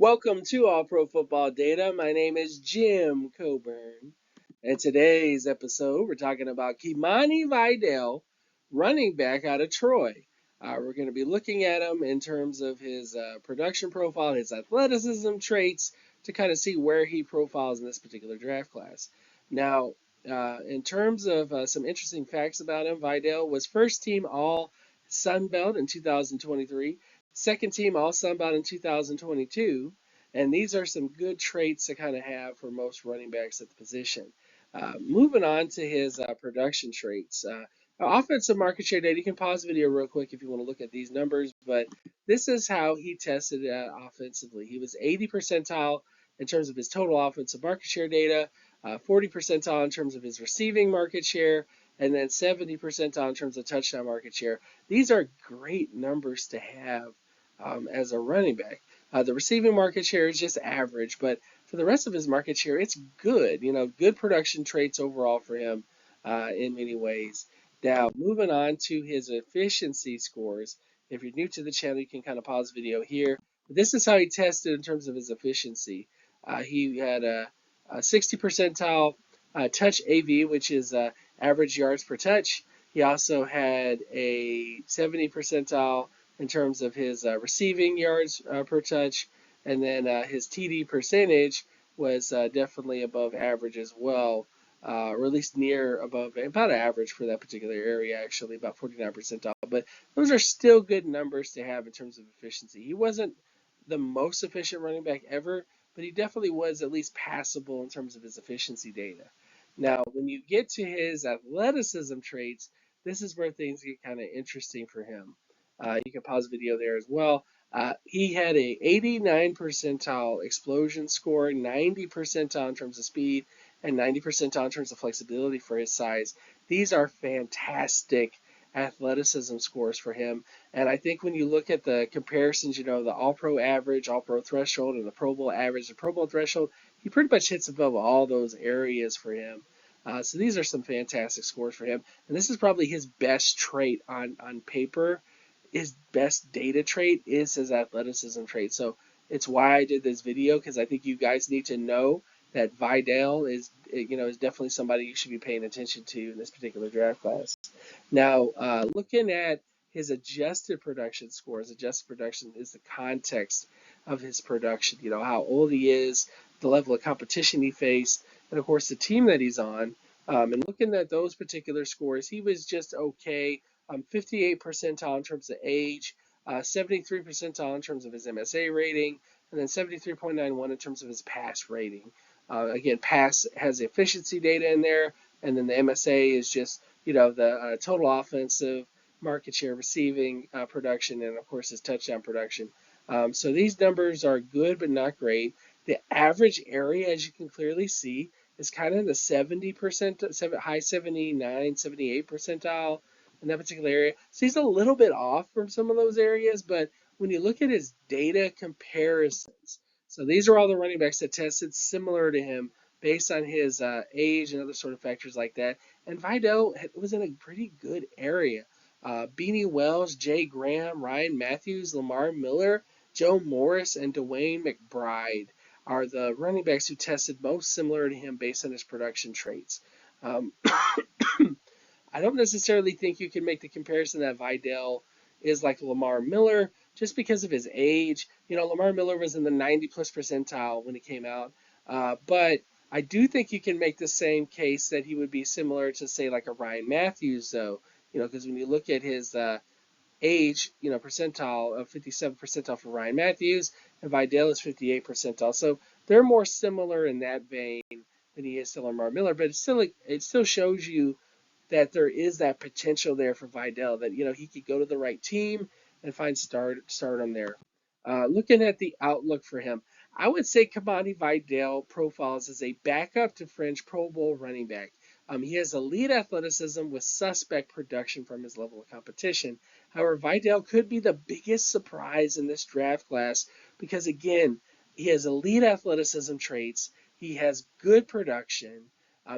Welcome to All Pro Football Data. My name is Jim Coburn. In today's episode, we're talking about Kimani Vidal, running back out of Troy. We're going to be looking at him in terms of his production profile, his athleticism traits, to kind of see where he profiles in this particular draft class. Now, in terms of some interesting facts about him, Vidal was first team All Sun Belt in 2023. Second team All Sun Belt in 2022, and these are some good traits to kind of have for most running backs at the position. Moving on to his production traits. Offensive market share data. You can pause the video real quick if you want to look at these numbers, but this is how he tested offensively. He was 80 percentile in terms of his total offensive market share data, 40 percentile in terms of his receiving market share, and then 70 percentile in terms of touchdown market share. These are great numbers to have as a running back. The receiving market share is just average, but for the rest of his market share, it's good. Good production traits overall for him in many ways. Now, moving on to his efficiency scores. If you're new to the channel, you can kind of pause the video here. But this is how he tested in terms of his efficiency. He had a 60 percentile touch AV, which is average yards per touch. He also had a 70 percentile in terms of his receiving yards per touch, and then his TD percentage was definitely above average as well, or at least near above, about average for that particular area, actually, about 49 percentile. But those are still good numbers to have in terms of efficiency. He wasn't the most efficient running back ever, but he definitely was at least passable in terms of his efficiency data. Now, when you get to his athleticism traits, this is where things get kind of interesting for him. You can pause the video there as well. He had a 89 percentile explosion score, 90 percentile in terms of speed, and 90 percentile in terms of flexibility for his size. These are fantastic athleticism scores for him. And I think when you look at the comparisons, the All-Pro average, All-Pro threshold, and the Pro Bowl average, the Pro Bowl threshold, he pretty much hits above all those areas for him. So these are some fantastic scores for him. And this is probably his best trait on paper. His best data trait is his athleticism trait. So it's why I did this video, because I think you guys need to know that Vidal is definitely somebody you should be paying attention to in this particular draft class. Now, looking at his adjusted production scores, adjusted production is the context of his production. How old he is, the level of competition he faced, and of course the team that he's on. And looking at those particular scores, he was just okay. 58 percentile in terms of age, 73 percentile in terms of his MSA rating, and then 73.91 in terms of his pass rating. Again, pass has the efficiency data in there, and then the MSA is just the total offensive market share, receiving production, and of course his touchdown production. So these numbers are good but not great. The average area, as you can clearly see, is kind of in the 70%, high 79, 78 percentile in that particular area. So he's a little bit off from some of those areas, but when you look at his data comparisons, so these are all the running backs that tested similar to him based on his age and other sort of factors like that. And Vidal was in a pretty good area. Beanie Wells, Jay Graham, Ryan Matthews, Lamar Miller, Joe Morris, and Dwayne McBride are the running backs who tested most similar to him based on his production traits. I don't necessarily think you can make the comparison that Vidal is like Lamar Miller just because of his age. Lamar Miller was in the 90 plus percentile when he came out. But I do think you can make the same case that he would be similar to, say, like a Ryan Matthews, though, because when you look at his age, percentile of 57 percentile for Ryan Matthews, and Vidal is 58 percentile. So they're more similar in that vein than he is to Lamar Miller. But it still shows you that there is that potential there for Vidal, that he could go to the right team and find stardom there. Looking at the outlook for him, I would say Kimani Vidal profiles as a backup to French Pro Bowl running back. He has elite athleticism with suspect production from his level of competition. However, Vidal could be the biggest surprise in this draft class because, again, he has elite athleticism traits. He has good production.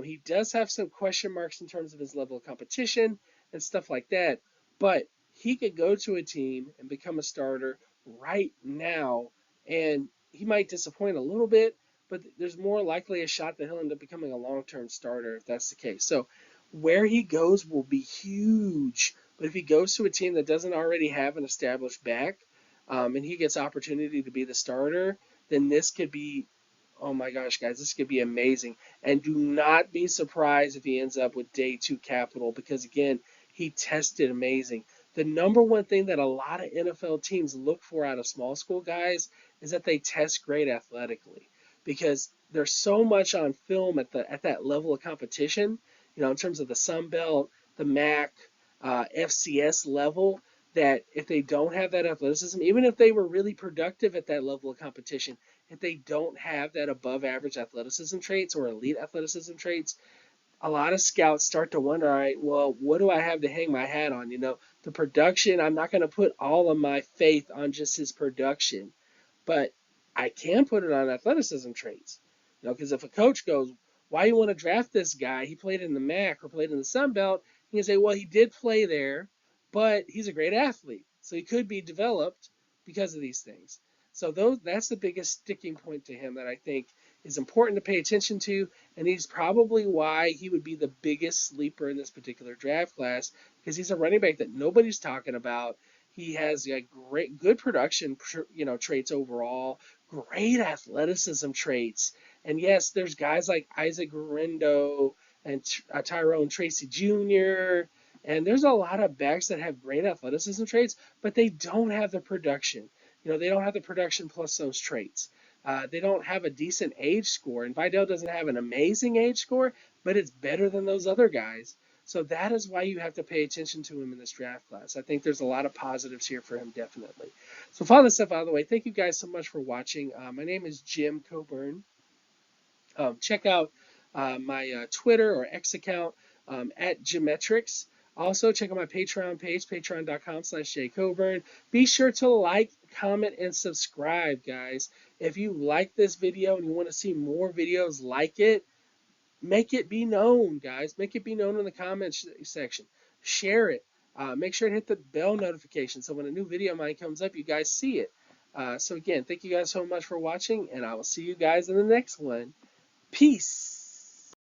He does have some question marks in terms of his level of competition and stuff like that, but he could go to a team and become a starter right now, and he might disappoint a little bit, but there's more likely a shot that he'll end up becoming a long-term starter if that's the case. So where he goes will be huge. But if he goes to a team that doesn't already have an established back, and he gets opportunity to be the starter, then this could be, oh my gosh, guys, this could be amazing. And do not be surprised if he ends up with day two capital because, again, he tested amazing. The number one thing that a lot of NFL teams look for out of small school guys is that they test great athletically because there's so much on film at that level of competition, in terms of the Sun Belt, the MAC, FCS level, that if they don't have that athleticism, even if they were really productive at that level of competition, if they don't have that above average athleticism traits or elite athleticism traits, a lot of scouts start to wonder, all right, well, what do I have to hang my hat on? The production, I'm not going to put all of my faith on just his production, but I can put it on athleticism traits. Because if a coach goes, why you want to draft this guy? He played in the MAC or played in the Sun Belt. You can say, well, he did play there, but he's a great athlete. So he could be developed because of these things. So that's the biggest sticking point to him that I think is important to pay attention to, and he's probably why he would be the biggest sleeper in this particular draft class because he's a running back that nobody's talking about. He has good production, traits overall, great athleticism traits, and yes, there's guys like Isaac Guerrero and Tyrone Tracy Jr. And there's a lot of backs that have great athleticism traits, but they don't have the production. They don't have the production plus those traits. They don't have a decent age score, and Vidal doesn't have an amazing age score, but it's better than those other guys. So that is why you have to pay attention to him in this draft class. I think there's a lot of positives here for him, definitely. So with all this stuff out of the way, thank you guys so much for watching. My name is Jim Coburn. Check out my Twitter or X account at Geometrics. Also, check out my Patreon page, patreon.com/jcoburn. Be sure to like, comment, and subscribe, guys. If you like this video and you want to see more videos like it, make it be known, guys. Make it be known in the comments section. Share it. Make sure to hit the bell notification so when a new video of mine comes up, you guys see it. So again, thank you guys so much for watching, and I will see you guys in the next one. Peace.